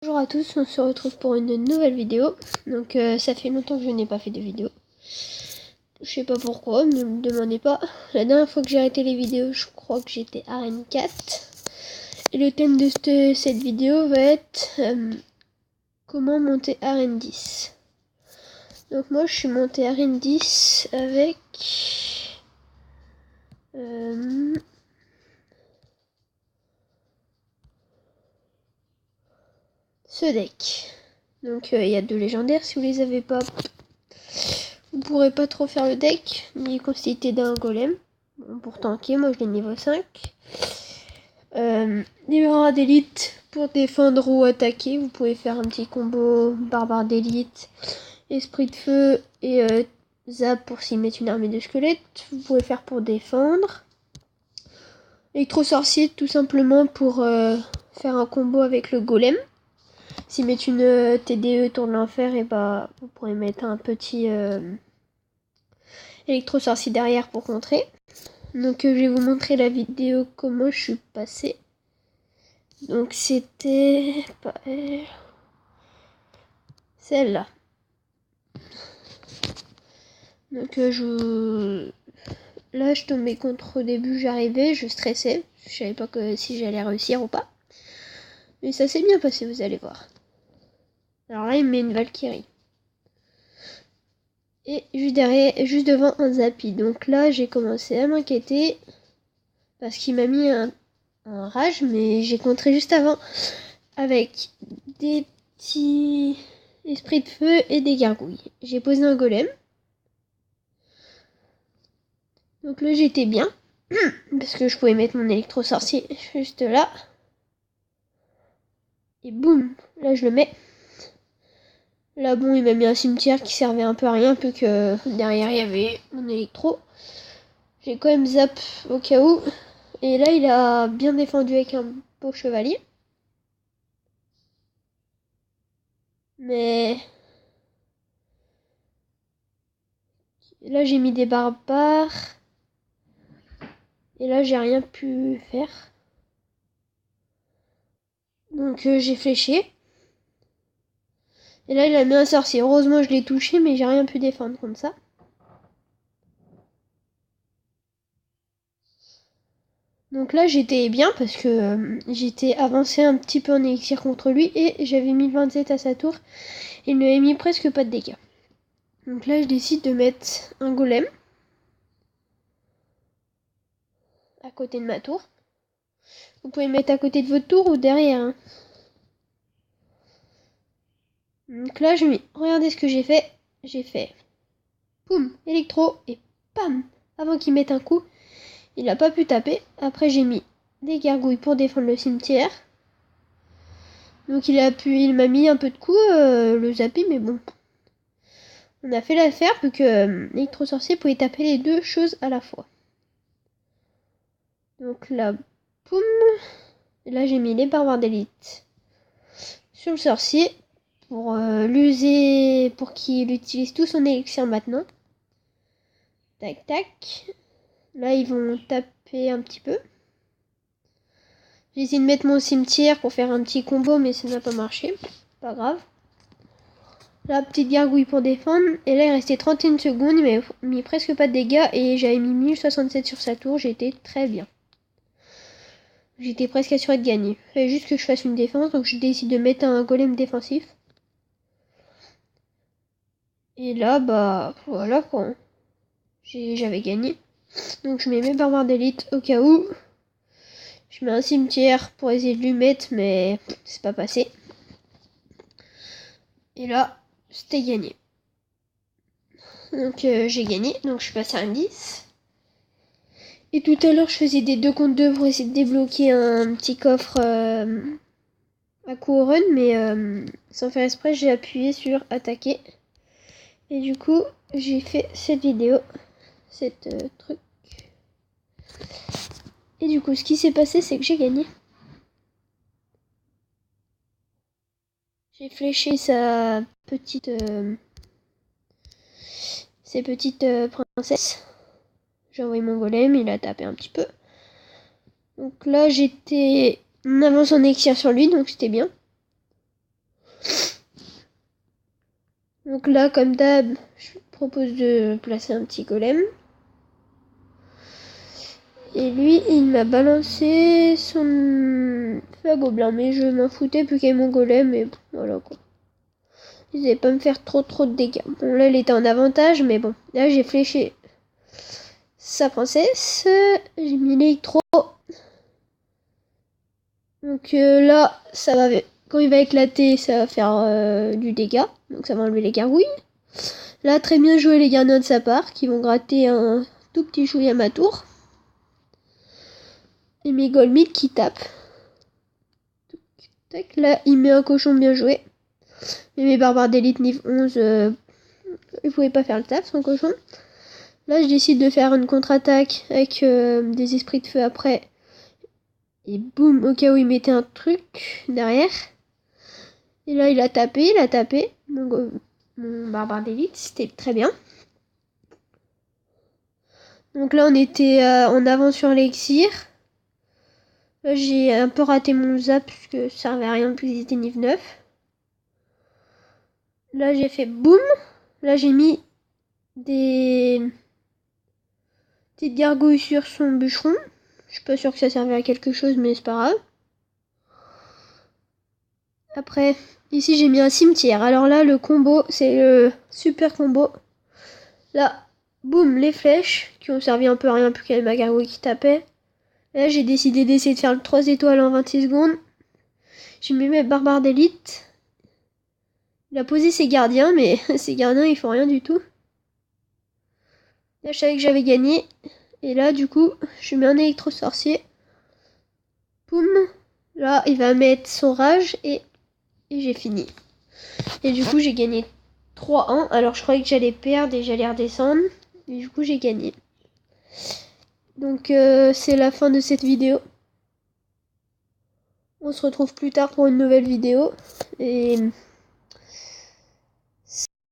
Bonjour à tous, on se retrouve pour une nouvelle vidéo. Donc ça fait longtemps que je n'ai pas fait de vidéo. Je sais pas pourquoi, ne me demandez pas. La dernière fois que j'ai arrêté les vidéos, je crois que j'étais Arène 4. Et le thème de cette vidéo va être comment monter Arène 10. Donc moi je suis monté Arène 10 avec ce deck. Donc il y a deux légendaires, si vous les avez pas, vous pourrez pas trop faire le deck. Il est constitué d'un golem. Bon, pour tanker, moi je l'ai niveau 5. Des barbares d'élite pour défendre ou attaquer. Vous pouvez faire un petit combo barbare d'élite, esprit de feu et zap pour s'y mettre une armée de squelettes. Vous pouvez faire pour défendre. Électro sorcier tout simplement pour faire un combo avec le golem. S'y mettre une TDE tour de l'enfer, et bah vous pourrez mettre un petit électro sorcier derrière pour contrer. Donc je vais vous montrer la vidéo comment je suis passé. Donc c'était pas elle, celle-là. Donc là je tombais contre au début, j'arrivais, je stressais, je savais pas si j'allais réussir ou pas. Mais ça s'est bien passé, vous allez voir. Alors là il me met une Valkyrie. Et juste derrière, juste devant un Zappy. Donc là j'ai commencé à m'inquiéter parce qu'il m'a mis un rage, mais j'ai contré juste avant avec des petits esprits de feu et des gargouilles. J'ai posé un golem. Donc là j'étais bien parce que je pouvais mettre mon électro sorcier juste là. Et boum, là je le mets. Là bon, il m'a mis un cimetière qui servait un peu à rien, peu que derrière il y avait mon électro. J'ai quand même zap au cas où. Et là il a bien défendu avec un beau chevalier. Mais là j'ai mis des barbares. Et là j'ai rien pu faire. Donc j'ai fléché. Et là il a mis un sorcier. Heureusement je l'ai touché, mais j'ai rien pu défendre comme ça. Donc là j'étais bien parce que j'étais avancé un petit peu en élixir contre lui et j'avais mis 27 à sa tour. Il ne m'avait mis presque pas de dégâts. Donc là je décide de mettre un golem à côté de ma tour. Vous pouvez le mettre à côté de votre tour ou derrière. Hein. Donc là je mets. Regardez ce que j'ai fait. J'ai fait poum, électro et pam. Avant qu'il mette un coup, il n'a pas pu taper. Après j'ai mis des gargouilles pour défendre le cimetière. Donc il m'a mis un peu de coups, le Zappy, mais bon. On a fait l'affaire vu que l'électro sorcier pouvait taper les deux choses à la fois. Donc là, poum. Et là j'ai mis les barbares d'élite sur le sorcier pour l'user, pour qu'il utilise tout son élixir maintenant. Tac tac. Là ils vont taper un petit peu. J'ai essayé de mettre mon cimetière pour faire un petit combo, mais ça n'a pas marché. Pas grave. La petite gargouille pour défendre. Et là il restait 31 secondes. Il m'avait mis presque pas de dégâts. Et j'avais mis 1067 sur sa tour. J'étais très bien. J'étais presque assuré de gagner. Il fallait juste que je fasse une défense. Donc je décide de mettre un golem défensif. Et là bah voilà quoi. J'avais gagné. Donc je mets mes barbares d'élite au cas où. Je mets un cimetière pour essayer de lui mettre. Mais c'est pas passé. Et là c'était gagné. Donc j'ai gagné, donc je suis passé à un 10. Et tout à l'heure je faisais des 2 contre 2 pour essayer de débloquer un petit coffre à coup run, mais sans faire exprès j'ai appuyé sur attaquer. Et du coup j'ai fait cette vidéo, cette truc. Et du coup ce qui s'est passé c'est que j'ai gagné. J'ai fléché sa petite... ses petites princesses. J'ai envoyé mon golem, il a tapé un petit peu. Donc là j'étais en avance en élixir sur lui, donc c'était bien. Donc là, comme d'hab, je propose de placer un petit golem. Et lui, il m'a balancé son feu à gobelin, mais je m'en foutais plus qu'il y ait mon golem, et voilà quoi. Il n'allait pas me faire trop de dégâts. Bon, là, il était en avantage, mais bon. Là, j'ai fléché sa princesse. J'ai mis l'électro. Donc là, ça va. Quand il va éclater, ça va faire du dégât. Donc ça va enlever les gargouilles. Là, très bien joué les gardiens de sa part, qui vont gratter un tout petit chouille à ma tour. Et mes Golmid qui tapent. Tac, là, il met un cochon bien joué. Mais mes barbares d'élite niveau 11, ils pouvaient pas faire le taf sans cochon. Là, je décide de faire une contre-attaque avec des esprits de feu après. Et boum, au cas où il mettait un truc derrière. Et là, il a tapé. Mon barbare d'élite, c'était très bien. Donc là, on était en avant sur l'élixir. Là, j'ai un peu raté mon zap parce que ça servait à rien, plus il était niveau 9. Là, j'ai fait boum. Là, j'ai mis des petites gargouilles sur son bûcheron. Je suis pas sûre que ça servait à quelque chose, mais c'est pas grave. Après, ici, j'ai mis un cimetière. Alors là, le combo, c'est le super combo. Là, boum, les flèches qui ont servi un peu à rien plus qu'il y avait ma gargouille qui tapait. Là, j'ai décidé d'essayer de faire le 3 étoiles en 26 secondes. J'ai mis mes barbares d'élite. Il a posé ses gardiens, mais ses gardiens, ils font rien du tout. Là, je savais que j'avais gagné. Et là, du coup, je mets un électro-sorcier. Poum. Là, il va mettre son rage et j'ai fini. Et du coup, j'ai gagné 3-1. Alors, je croyais que j'allais perdre et j'allais redescendre. Et du coup, j'ai gagné. Donc, c'est la fin de cette vidéo. On se retrouve plus tard pour une nouvelle vidéo. Et